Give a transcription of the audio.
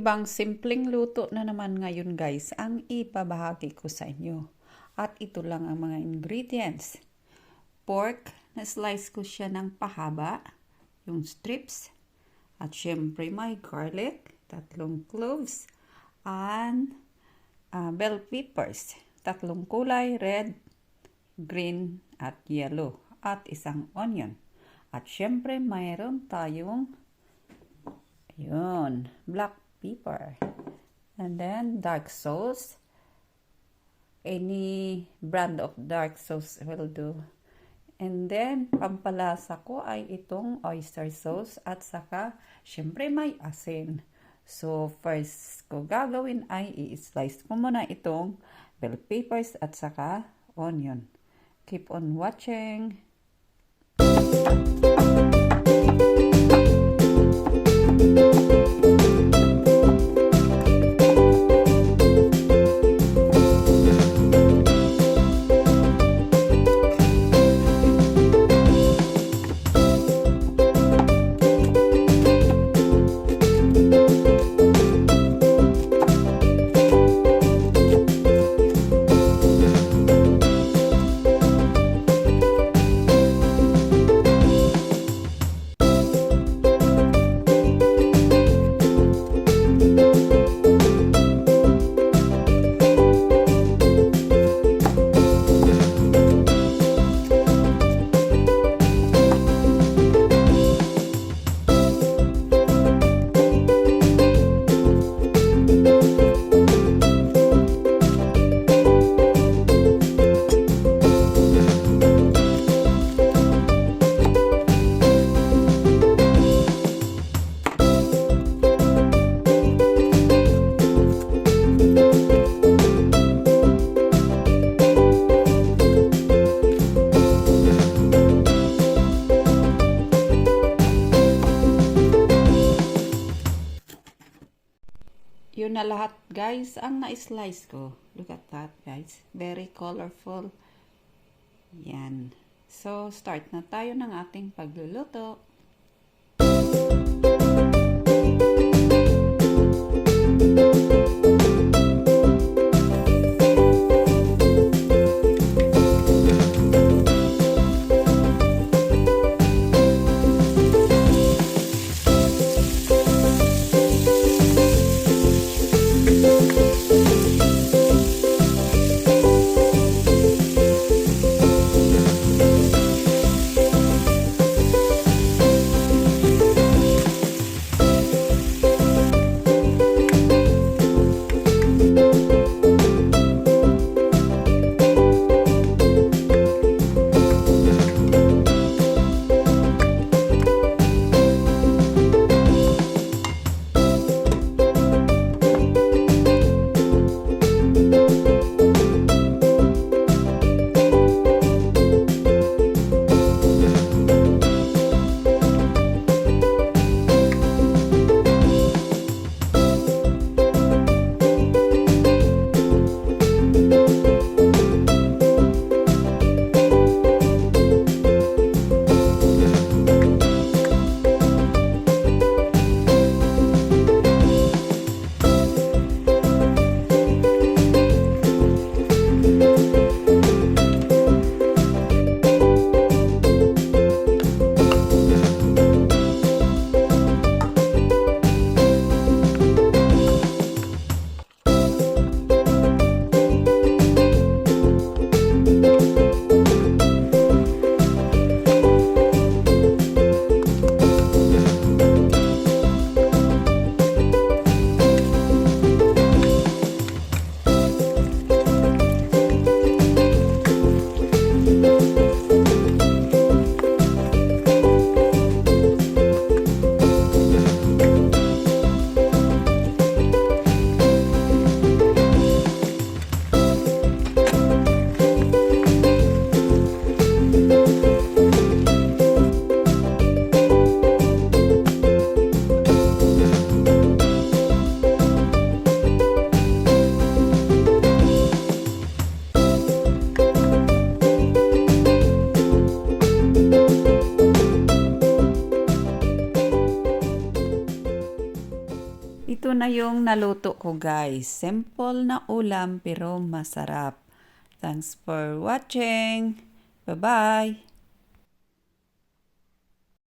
ibang simpleng luto na naman ngayon guys ang ipabahagi ko sa inyo. At ito lang ang mga ingredients. Pork, na slice ko siya ng pahaba, yung strips. At syempre may garlic, 3 cloves, and bell peppers, 3 kulay, red, green, at yellow. At 1 onion. At syempre mayroon tayong black pepper. And then dark sauce. Any brand of dark sauce will do. And then pampalasa ko ay itong oyster sauce at saka syempre may asin. So first ko gagawin ay i-slice ko muna itong bell peppers at saka onion. Keep on watching. Yun na lahat guys ang na-slice ko. Look at that guys. Very colorful. Yan. So, start na tayo ng ating pagluluto. Ito na yung naluto ko guys. Simple na ulam pero masarap. Thanks for watching. Bye-bye.